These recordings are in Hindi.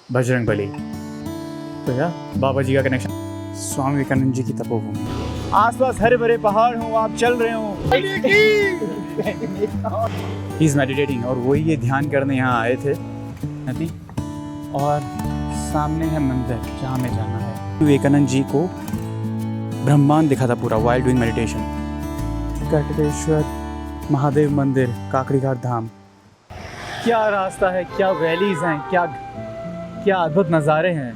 बजरंगबली। तो या बाबा जी का कनेक्शन, स्वामी विवेकानंद जी की तपोभूमि, आसपास हरे भरे पहाड़ हों, आप चल रहे हों, ही इज मेडिटेटिंग, और वही ये ध्यान करने यहाँ आए थे। नदी और सामने है मंदिर जहाँ हमें जाना है। विवेकानंद जी को ब्रह्मांड दिखा था पूरा while doing meditation. Katkeshwar Mahadev मंदिर, काकड़ी घाट धाम। क्या रास्ता है, क्या वैलीज हैं, क्या अद्भुत नज़ारे हैं।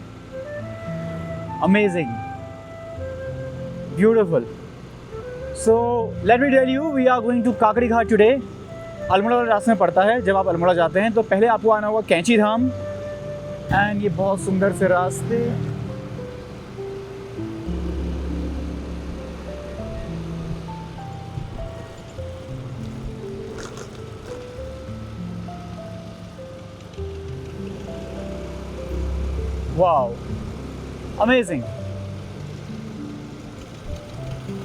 Amazing, beautiful. So let me tell you, we are going to Kakri Ghat today. Almora वाले रास्ते में पड़ता है। जब आप अल्मोड़ा जाते हैं तो पहले आपको आना होगा कैंची धाम, एंड ये बहुत सुंदर से रास्ते। Wow, amazing.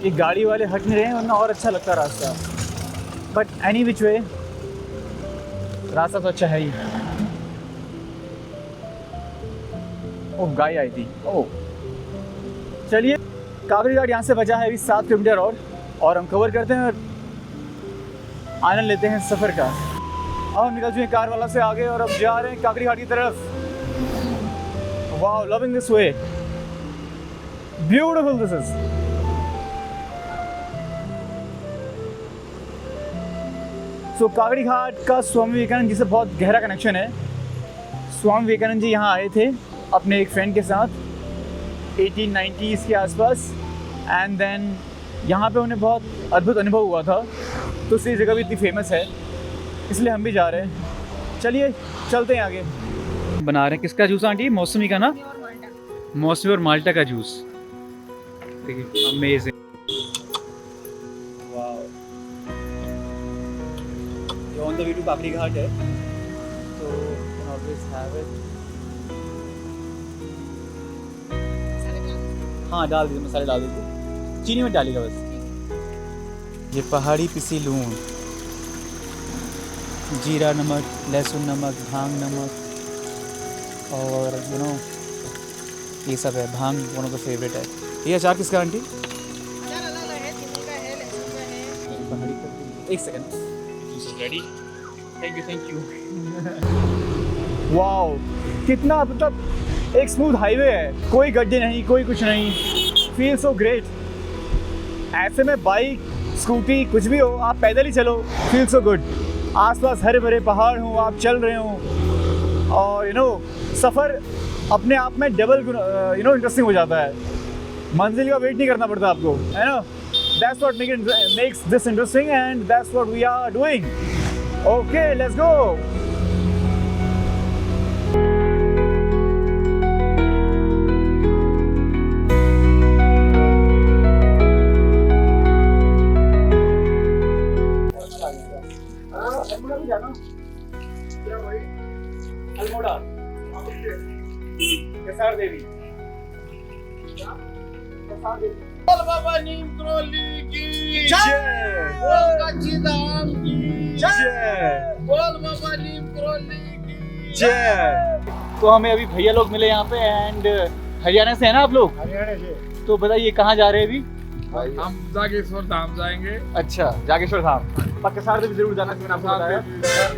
ये गाड़ी वाले हट नहीं रहे हैं, वरना और अच्छा लगता रास्ता। बट एनी विच वे रास्ता तो अच्छा है ही। ओह, गाय आई थी। ओह, चलिए, काकड़ी घाट यहाँ से बचा है अभी 7 किलोमीटर और हम कवर करते हैं और आनंद लेते हैं सफ़र का। अब हम निकल चुके हैं कार वाला से आगे और अब जा रहे हैं काकड़ी घाट की तरफ। Wow, loving this way. Beautiful this is. So काकड़ी घाट का स्वामी विवेकानंद जी से बहुत गहरा कनेक्शन है। स्वामी विवेकानंद जी यहाँ आए थे अपने एक फ्रेंड के साथ 1890s के आसपास, एंड देन यहाँ पे उन्हें बहुत अद्भुत अनुभव हुआ था, तो इसलिए जगह भी इतनी फेमस है, इसलिए हम भी जा रहे हैं। चलिए चलते हैं आगे। बना रहे हैं किसका जूस आंटी? मौसमी का ना? मौसमी और माल्टा का जूस। देखिए, अमेजिंग। वाओ, ये on the way to Kakri घाट है, तो ऑलवेज हैव इट। हाँ, डाल दीजिए, मसाले डाल दीजिए, चीनी में डालिएगा बस। ये पहाड़ी पिसी लून, जीरा नमक, लहसुन नमक, भांग नमक, और यू नो ये सब है। भांग वन ऑफ द फेवरेट है। ये अचार किसका आंटी? अचार अलग है, नींबू का है, लहसुन का है। एक second, this is ready. Thank you. Wow, कितना मतलब एक स्मूथ हाईवे है, कोई गड्ढे नहीं, कोई कुछ नहीं। Feel so great. ऐसे में बाइक, स्कूटी, कुछ भी हो, आप पैदल ही चलो, फील सो गुड। आसपास हरे भरे पहाड़ हों, आप चल रहे हों, और यू नो सफ़र अपने आप में डबल यू नो इंटरेस्टिंग हो जाता है। मंजिल का वेट नहीं करना पड़ता आपको, है ना? That's what makes this interesting, and that's what we are doing. Okay, let's go. Almora Kasar Devi. बोल बाबा नीम करोली की जय, बोल काची धाम की जय, बोल बाबा नीम करोली की जय। तो हमें अभी भैया लोग मिले यहाँ पे, एंड हरियाणा से है ना आप लोग? हरियाणा से। तो बताइए कहाँ जा रहे हैं अभी? हम जागेश्वर धाम जाएंगे। अच्छा, जागेश्वर धाम। पर कसार देवी जरूर जाना, मैंने आपको बताया।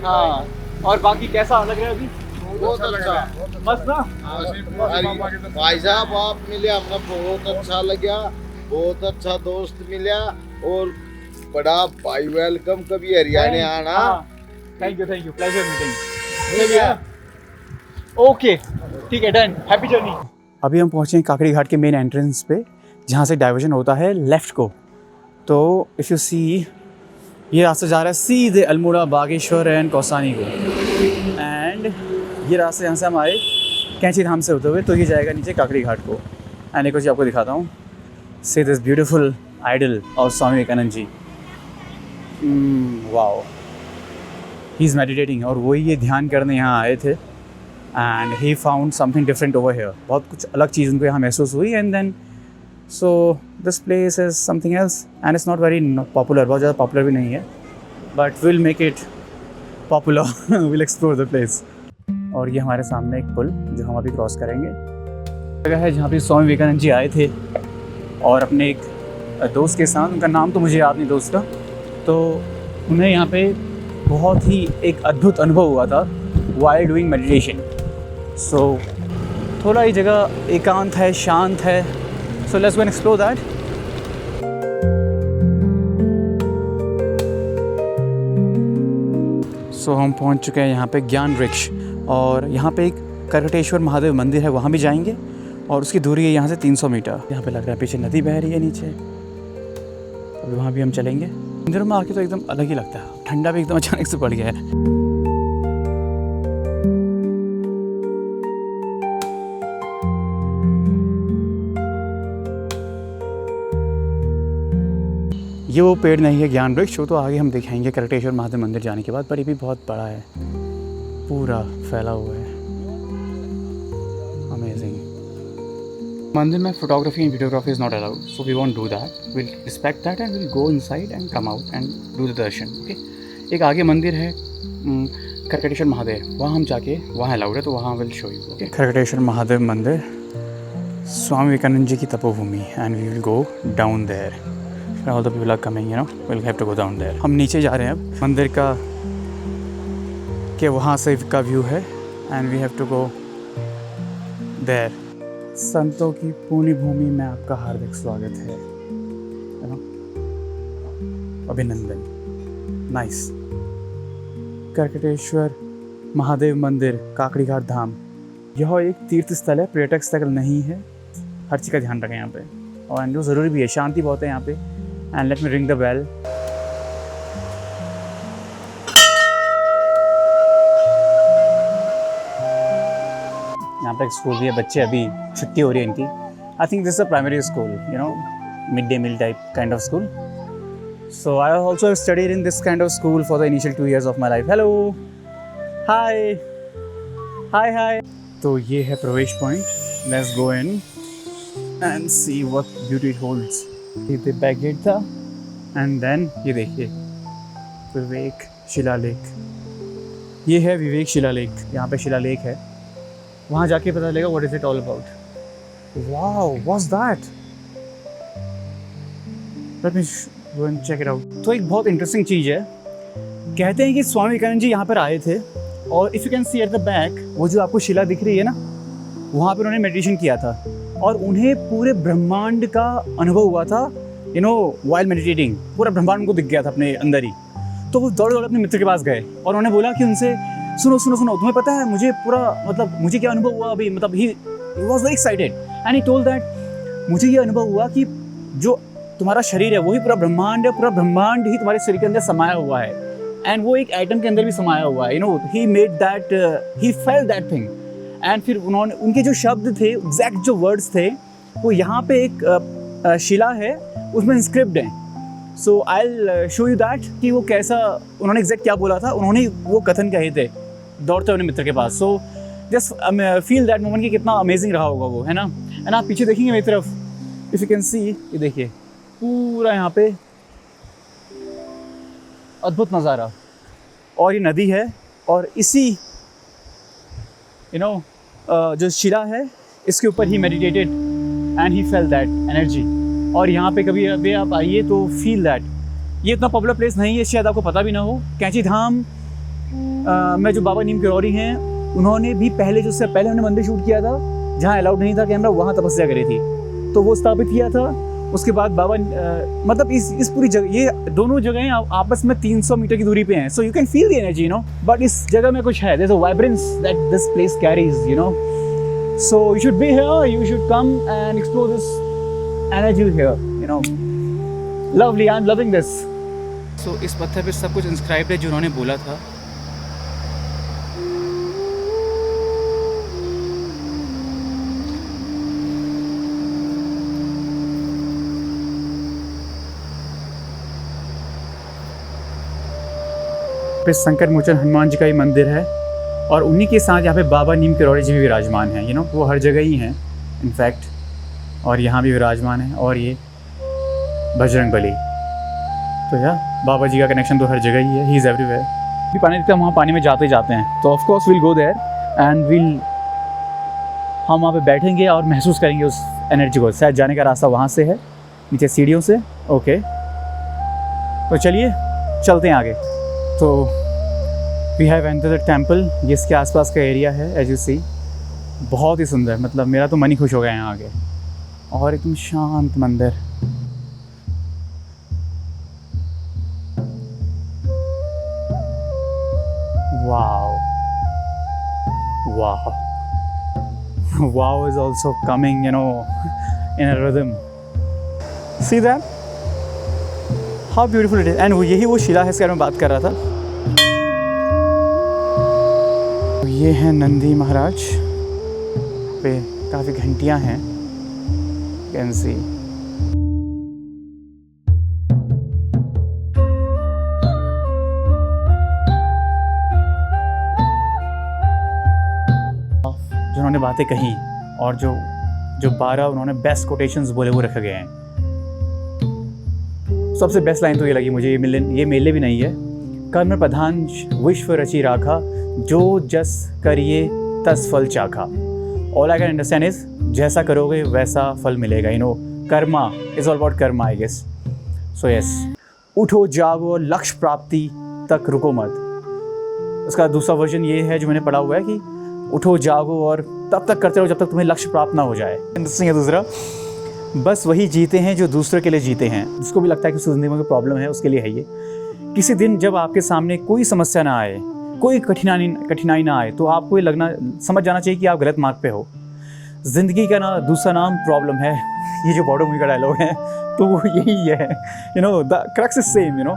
हाँ, और बाकी कैसा लग रहा है अभी? बहुत अच्छा, मस्त ना? भाई साहब आप मिले, हमने बहुत अच्छा लगा, बहुत अच्छा दोस्त मिला, और बड़ा भाई वेलकम। कभी हरियाणा आना। Thank you, pleasure meeting. Okay, ठीक है, डन। Happy journey. अभी हम पहुंचे हैं काकड़ी घाट के मेन एंट्रेंस पे, जहाँ से डाइवर्जन होता है लेफ़्ट को। तो इफ़ यू सी, ये रास्ता जा रहा है सीधे अल्मोड़ा, बागेश्वर एंड कौसानी को, एंड ये रास्ते यहाँ से हम आए कैंची धाम से होते हुए, तो ये जाएगा नीचे काकड़ी घाट को। एंड एक चीज़ आपको दिखाता हूँ, see this beautiful idol of Swami Vivekananda ji. Wow, he is meditating, और वही ये ध्यान करने यहाँ आए थे, and he found something different over here. बहुत कुछ अलग चीज़ उनको यहाँ महसूस हुई, and then so this place is something else, and it's not very popular, बहुत ज़्यादा पॉपुलर भी नहीं है, but will make it popular. We'll explore the place. और ये हमारे सामने एक पुल जो हम अभी क्रॉस करेंगे। जगह है जहाँ पे स्वामी विवेकानंद जी आए थे और अपने एक दोस्त के साथ, उनका नाम तो मुझे याद नहीं दोस्त का, तो उन्हें यहाँ पे बहुत ही एक अद्भुत अनुभव हुआ था वाइल डूइंग मेडिटेशन। सो थोड़ा ये जगह एकांत है, शांत है। So let's go and explore that. So हम पहुँच चुके हैं यहाँ पे ज्ञान वृक्ष, और यहाँ पे एक करकटेश्वर महादेव मंदिर है, वहाँ भी जाएंगे और उसकी दूरी है यहाँ से 300 मीटर। यहाँ पे लग रहा है पीछे नदी बह रही है नीचे, अभी वहाँ भी हम चलेंगे। मंदिरों में आके तो एकदम अलग ही लगता है, ठंडा भी एकदम अचानक से पड़ गया है। ये वो पेड़ नहीं है ज्ञान वृक्ष, वो तो आगे हम दिखाएंगे करकटेश्वर महादेव मंदिर जाने के बाद, पर ये भी बहुत बड़ा है, पूरा फैला हुआ है। अमेजिंग। मंदिर में photography and videography is not allowed, so we won't do that, will respect that and will go inside and come out and do the darshan. Okay, एक आगे मंदिर है करकटेश्वर महादेव, वहाँ हम जाके, वहाँ अलाउड है तो वहाँ will show you. Okay, Karkateshwar Mahadev मंदिर, स्वामी विवेकानंद जी की तपोभूमि, and we will go down there. All the people are coming, you know, we'll have to go down there. हम नीचे जा रहे हैं अब मंदिर का, के वहाँ से का व्यू है, and we have to go there. संतों की पुण्य भूमि में आपका हार्दिक स्वागत है, you know? अभिनंदन। नाइस। करकटेश्वर महादेव मंदिर, काकड़ी घाट धाम, यह एक तीर्थ स्थल है, पर्यटक स्थल नहीं है। हर चीज़ का ध्यान रखें यहाँ पे, और जो ज़रूरी भी है, शांति बहुत है यहाँ पे। And let me ring the bell. यहाँ पे एक स्कूल भी है, बच्चे अभी छुट्टी हो रही है इनकी। I think this is a primary school, you know, midday meal type kind of school. So I also have studied in this kind of school for the initial 2 years of my life. Hello, hi, hi, hi. तो ये है प्रवेश point. Let's go in and see what beauty it holds. ये बैक गेट था, एंड देन ये देखिए विवेक शिलालेख, ये है विवेक शिलालेख। यहाँ पे शिलालेख है, वहाँ जाके पता चलेगा what is it all about. Wow, what's that? Let me go and check it out. तो एक बहुत इंटरेस्टिंग चीज़ है, कहते हैं कि स्वामी विवेकानंद जी यहाँ पर आए थे, और if you can see at the back, वो जो आपको शिला दिख रही है ना, वहाँ पर उन्होंने मेडिटेशन किया था, और उन्हें पूरे ब्रह्मांड का अनुभव हुआ था, यू नो, वाइल मेडिटेटिंग। पूरा ब्रह्मांड उनको दिख गया था अपने अंदर ही। तो वो दौड़ दौड़ अपने मित्र के पास गए और उन्होंने बोला कि उनसे, सुनो सुनो सुनो, तुम्हें पता है मुझे पूरा, मतलब मुझे क्या अनुभव हुआ अभी, मतलब he was very excited and he told that, मुझे ये अनुभव हुआ कि जो तुम्हारा शरीर है वही पूरा ब्रह्मांड है, पूरा ब्रह्मांड ही तुम्हारे शरीर के अंदर समाया हुआ है, एंड वो एक एटम के अंदर भी समाया हुआ है, you no, he made that, he felt that thing. And फिर उन्होंने, उनके जो शब्द थे, एग्जैक्ट जो वर्ड्स थे, वो यहाँ पे एक शिला है, उसमें इंस्क्रिप्ट हैं। So I will show you that कि वो कैसा, उन्होंने एग्जैक्ट क्या बोला था, उन्होंने वो कथन कहे थे दौड़ते अपने मित्र के पास। So just feel that moment कि कितना अमेजिंग रहा होगा वो, है ना। एंड आप पीछे देखेंगे मेरी तरफ, इफ़ यू कैन सी, ये देखिए पूरा यहाँ पे अद्भुत नज़ारा, और ये नदी है, और इसी यू नो जो शिला है, इसके ऊपर ही meditated and he felt that energy. और यहाँ पे कभी अभी आप आइए तो फील दैट। ये इतना पॉपुलर प्लेस नहीं है, शायद आपको पता भी ना हो। कैंची धाम में जो बाबा नीम किरोड़ी हैं, उन्होंने भी पहले, जो उससे पहले उन्होंने मंदिर शूट किया था जहाँ अलाउड नहीं था कैमरा, वहाँ तपस्या करी थी, तो वो स्थापित किया था। उसके बाद बाबा मतलब इस पूरी जगह, ये दोनों जगहें आपस में 300 मीटर की दूरी पे हैं, so you can feel the energy, you know. But इस जगह में कुछ है, there is a vibrance that this place carries, you know. So you should be here, you should come and explore this energy here, you know. Lovely, I am loving this. So इस पत्थर पे सब कुछ इंस्क्राइब्ड है जो उन्होंने बोला था। पे संकट मोचन हनुमान जी का ही मंदिर है, और उन्हीं के साथ यहाँ पे बाबा नीम किरोड़ी जी भी विराजमान हैं, यू नो। वो हर जगह ही हैं इनफैक्ट, और यहाँ भी विराजमान है। और ये बजरंगबली, तो यार बाबा जी का कनेक्शन तो हर जगह ही है, ही इज़ एवरीवेयर। भी पानी दिखता है, वहाँ पानी में जाते ही जाते हैं, तो of course will go there. And हम वहाँ पे बैठेंगे और महसूस करेंगे उस एनर्जी को। शायद जाने का रास्ता वहाँ से है, नीचे सीढ़ियों से। ओके, तो चलिए चलते हैं आगे। तो we have entered the temple, ये इसके आसपास का एरिया है एज यू सी। बहुत ही सुंदर, मतलब मेरा तो मन ही खुश हो गया यहाँ आगे। और एकदम शांत मंदिर। Wow wow wow is also coming, you know, in a rhythm. See that? How beautiful it is. And यही वो शिला है, इसके बारे में बात कर रहा था। ये है नंदी महाराज, पे काफ़ी घंटियाँ हैं, कैन सी। जिन्होंने बातें कही और जो 12 उन्होंने बेस्ट कोटेशंस बोले वो रखे गए हैं। सबसे बेस्ट लाइन तो ये लगी मुझे, ये मेले भी नहीं है। कर्म प्रधान विश्व रचि राखा, जो जस करिए तस फल चाखा। All I can understand is जैसा करोगे वैसा फल मिलेगा। You know, karma is all about karma, I guess. So yes, उठो जागो लक्ष्य प्राप्ति तक रुको मत। उसका दूसरा वर्जन ये है जो मैंने पढ़ा हुआ है कि उठो जागो और तब तक करते रहो जब तक तुम्हें लक्ष्य प्राप्त ना हो जाए। इंटरेस्टिंग है दूसरा, बस वही जीते हैं जो दूसरे के लिए जीते हैं। जिसको भी लगता है कि उसकी ज़िंदगी में कोई प्रॉब्लम है, उसके लिए है ये। किसी दिन जब आपके सामने कोई समस्या ना आए, कोई कठिनाई ना आए, तो आपको ये समझ जाना चाहिए कि आप गलत मार्ग पे हो। ज़िंदगी का दूसरा नाम प्रॉब्लम है। ये जो बॉडो मूवी का डायलॉग है तो वो यही है। You know, the crux is same. You know,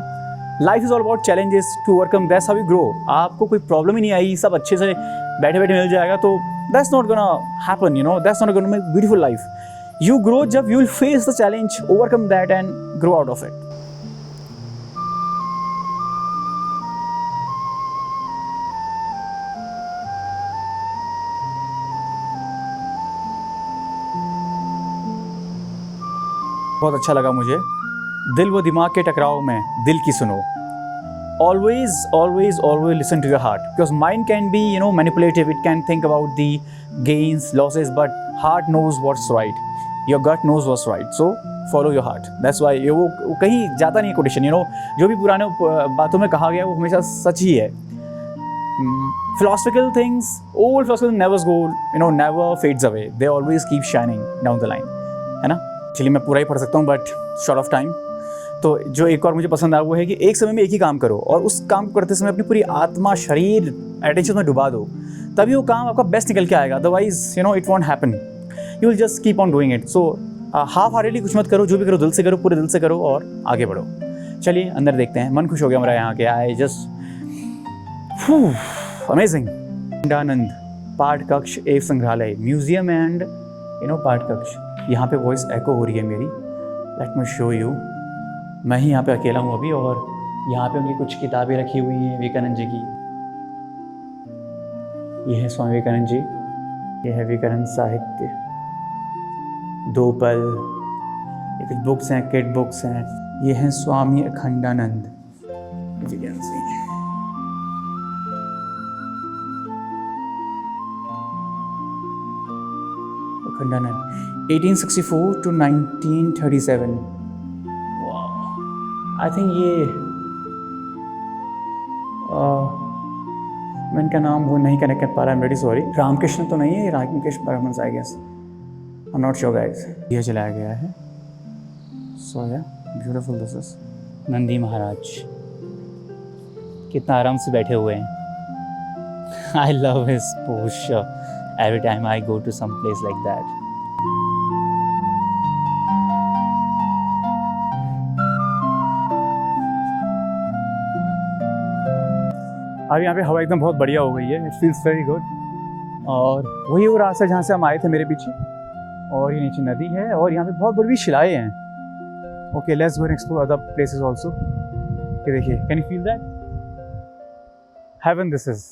life is all about challenges to overcome, that's how you grow. आपको कोई प्रॉब्लम ही नहीं आई, सब अच्छे से बैठे बैठे मिल जाएगा, तो that's not gonna happen. You know, that's not gonna make beautiful life. You grow जब you will face the challenge, overcome that and grow out of it. बहुत अच्छा लगा मुझे। दिल व दिमाग के टकराव में दिल की सुनो। Always listen to your heart, because mind can be, you know, manipulative. It can think about the gains, losses, but heart knows what's right. Your gut knows what's right. So follow your heart. That's why वो कहीं जाता नहीं है quotation. You know, जो भी पुराने बातों में कहा गया वो हमेशा सच ही है। Philosophical things, old philosophical never fades away. They always keep shining down the line. है ना? चलिए मैं पूरा ही पढ़ सकता हूँ, बट शॉर्ट ऑफ टाइम। तो जो एक और मुझे पसंद आया वो है कि एक समय में एक ही काम करो और उस काम को करते समय अपनी पूरी आत्मा, शरीर, एटेंशन में डुबा दो, तभी वो काम आपका बेस्ट निकल के आएगा। Otherwise you know it won't happen, you will just keep on doing it. So half heartedly कुछ मत करो, जो भी करो दिल से करो, पूरे दिल से करो और आगे बढ़ो। चलिए अंदर देखते हैं। मन खुश हो गया मेरा यहाँ के। I just amazing. खंडानंद पाठ कक्ष एवं संग्रहालय, म्यूजियम एंड पाठ कक्ष। यहाँ पे वॉइस एको हो रही है मेरी। Let me show you. मैं ही यहाँ पे अकेला हूँ अभी, और यहाँ पे उनकी कुछ किताबें रखी हुई हैं विवेकानंद जी की। ये है स्वामी विवेकानंद जी, ये है विवेकानंद साहित्य, 2 पल, ये कुछ बुक्स हैं, किड बुक्स हैं। ये हैं स्वामी अखंडानंद जी। अखंडानंद 1864 to 1937। आई थिंक ये मैं इनका नाम वो नहीं कनेक्ट कर पा रहा, I am very sorry. Ramakrishna तो नहीं है, Ramakrishna Paramahamsa I guess, I am not sure guys. ये चलाया गया है। So yeah beautiful this is. Nandi Maharaj कितना आराम से बैठे हुए हैं। I love his posture every time I go to some place like that. अभी यहाँ पे हवा एकदम बहुत बढ़िया हो गई है। It feels very good. और वही वो रास्ता जहाँ से हम आए थे मेरे पीछे, और ये नीचे नदी है और यहाँ पे बहुत बड़ी शिलाएं हैं। Okay, let's go and explore other places also. ये देखिए, can you feel that? Heaven this is.